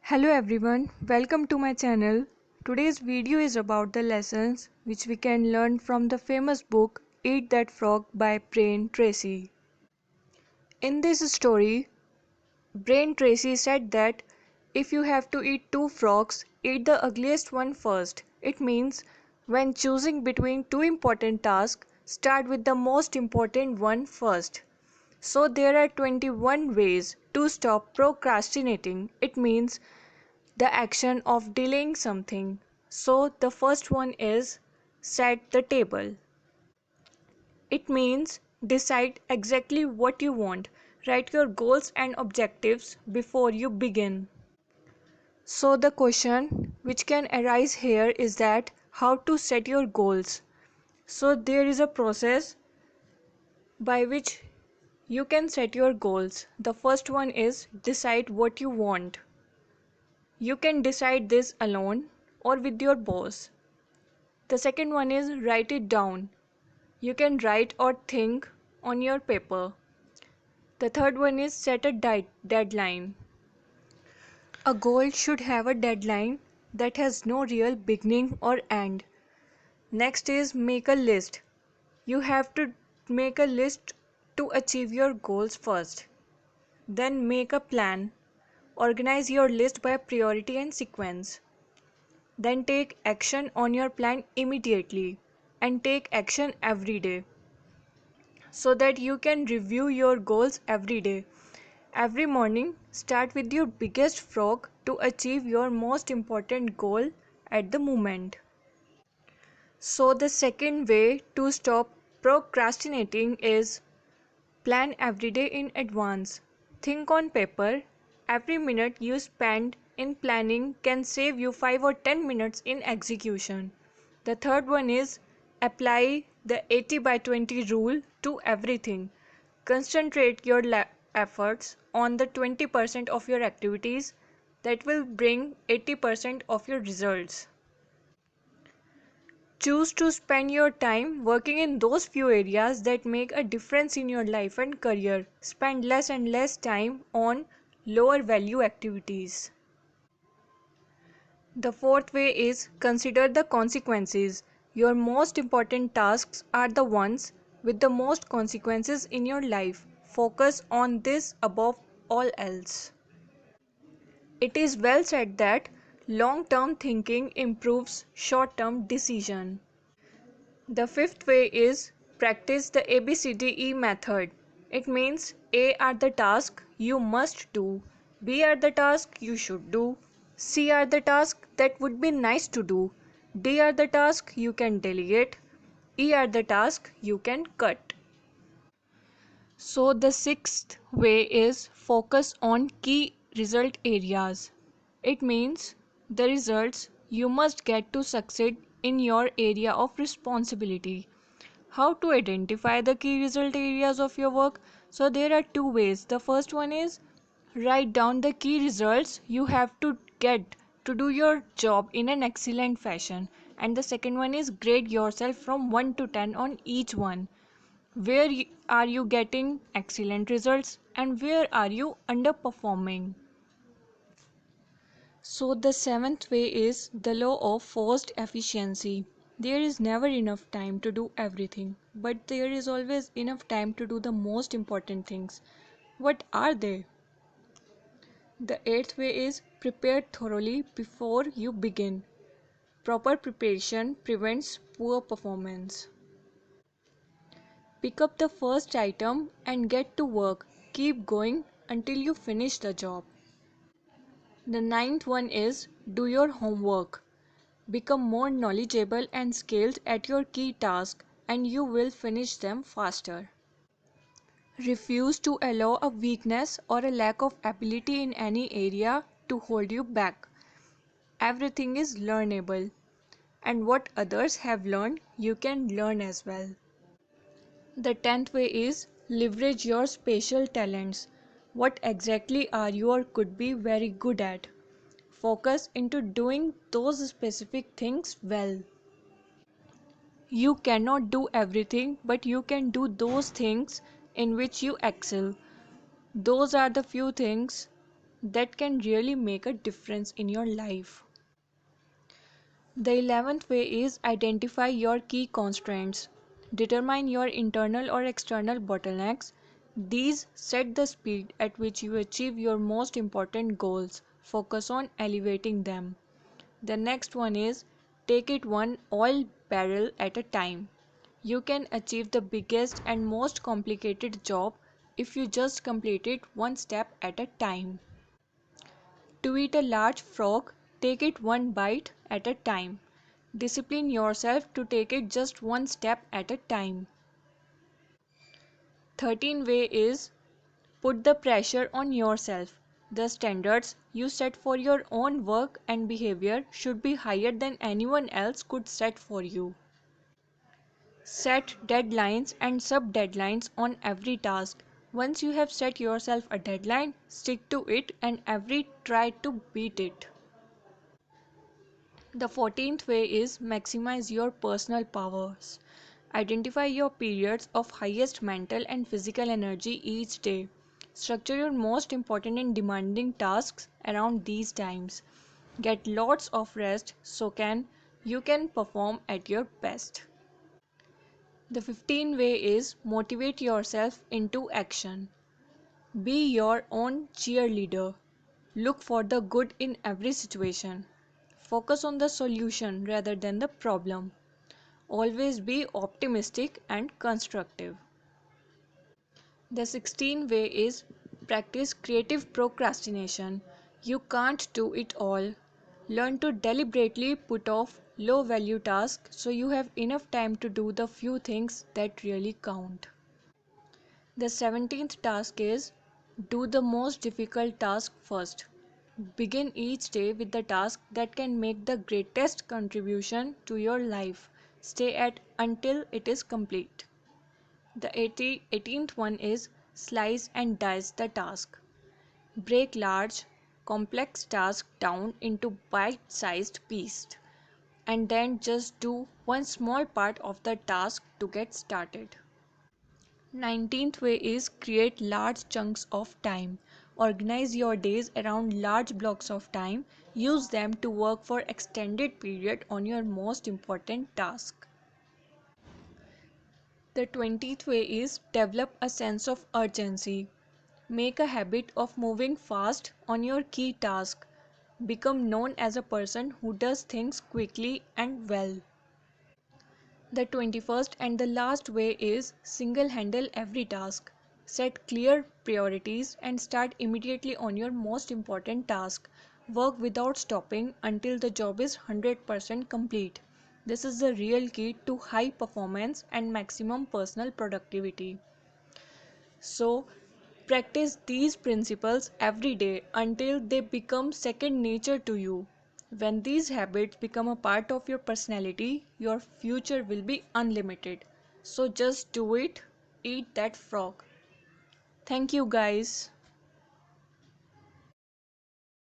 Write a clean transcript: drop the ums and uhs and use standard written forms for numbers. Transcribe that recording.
Hello everyone, welcome to my channel. Today's video is about the lessons which we can learn from the famous book Eat That Frog by Brian Tracy. In this story, Brian Tracy said that if you have to eat two frogs, eat the ugliest one first. It means when choosing between two important tasks, start with the most important one first. So there are 21 ways to stop procrastinating. It means the action of delaying something. So the first one is set the table. It means decide exactly what you want. Write your goals and objectives before you begin. So the question which can arise here is that how to set your goals. So there is a process by which you can set your goals. The first one is decide what you want. You can decide this alone or with your boss. The second one is write it down. You can write or think on your paper. The third one is set a deadline. A goal should have a deadline that has no real beginning or end. Next is make a list. You have to make a list to achieve your goals first. Then make a plan. Organize your list by priority and sequence. Then take action on your plan immediately and take action every day so that you can review your goals every day. Every morning, start with your biggest frog to achieve your most important goal at the moment. So, the second way to stop procrastinating is plan every day in advance. Think on paper. Every minute you spend in planning can save you 5 or 10 minutes in execution. The third one is apply the 80 by 20 rule to everything. Concentrate your efforts on the 20% of your activities that will bring 80% of your results. Choose to spend your time working in those few areas that make a difference in your life and career. Spend less and less time on lower value activities. The fourth way is consider the consequences. Your most important tasks are the ones with the most consequences in your life. Focus on this above all else. It is well said that long-term thinking improves short-term decision. The fifth way is practice the ABCDE method. It means A are the tasks you must do, B are the tasks you should do, C are the tasks that would be nice to do, D are the tasks you can delegate, E are the tasks you can cut. So the sixth way is focus on key result areas. It means the results you must get to succeed in your area of responsibility. How to identify the key result areas of your work? So there are two ways. The first one is write down the key results you have to get to do your job in an excellent fashion. And the second one is grade yourself from 1 to 10 on each one. Where are you getting excellent results and where are you underperforming? So the seventh way is the law of forced efficiency. There is never enough time to do everything, but there is always enough time to do the most important things. What are they? The eighth way is prepare thoroughly before you begin. Proper preparation prevents poor performance. Pick up the first item and get to work. Keep going until you finish the job. The ninth one is do your homework. Become more knowledgeable and skilled at your key task and you will finish them faster. Refuse to allow a weakness or a lack of ability in any area to hold you back. Everything is learnable, and what others have learned, you can learn as well. The 10th way is leverage your special talents. What exactly are you or could be very good at? Focus into doing those specific things well. You cannot do everything, but you can do those things in which you excel. Those are the few things that can really make a difference in your life. The 11th way is identify your key constraints. Determine your internal or external bottlenecks. These set the speed at which you achieve your most important goals. Focus on elevating them. The next one is take it one oil barrel at a time. You can achieve the biggest and most complicated job if you just complete it one step at a time. To eat a large frog, take it one bite at a time. Discipline yourself to take it just one step at a time. 13th way is put the pressure on yourself. The standards you set for your own work and behavior should be higher than anyone else could set for you. Set deadlines and sub-deadlines on every task. Once you have set yourself a deadline, stick to it and every try to beat it. The 14th way is maximize your personal powers. Identify your periods of highest mental and physical energy each day. Structure your most important and demanding tasks around these times. Get lots of rest so you can perform at your best. The 15th way is motivate yourself into action. Be your own cheerleader. Look for the good in every situation. Focus on the solution rather than the problem. Always be optimistic and constructive. The 16th way is practice creative procrastination. You can't do it all. Learn to deliberately put off low value tasks so you have enough time to do the few things that really count. The 17th task is do the most difficult task first. Begin each day with the task that can make the greatest contribution to your life. Stay at until it is complete. The 18th one is slice and dice the task. Break large, complex tasks down into bite-sized pieces and then just do one small part of the task to get started. 19th way is create large chunks of time. Organize your days around large blocks of time. Use them to work for extended period on your most important task. The 20th way is develop a sense of urgency. Make a habit of moving fast on your key task. Become known as a person who does things quickly and well. The 21st and the last way is single handle every task. Set clear priorities and start immediately on your most important task. Work without stopping until the job is 100% complete. This is the real key to high performance and maximum personal productivity. So, practice these principles every day until they become second nature to you. When these habits become a part of your personality, your future will be unlimited. So just do it, eat that frog. Thank you guys.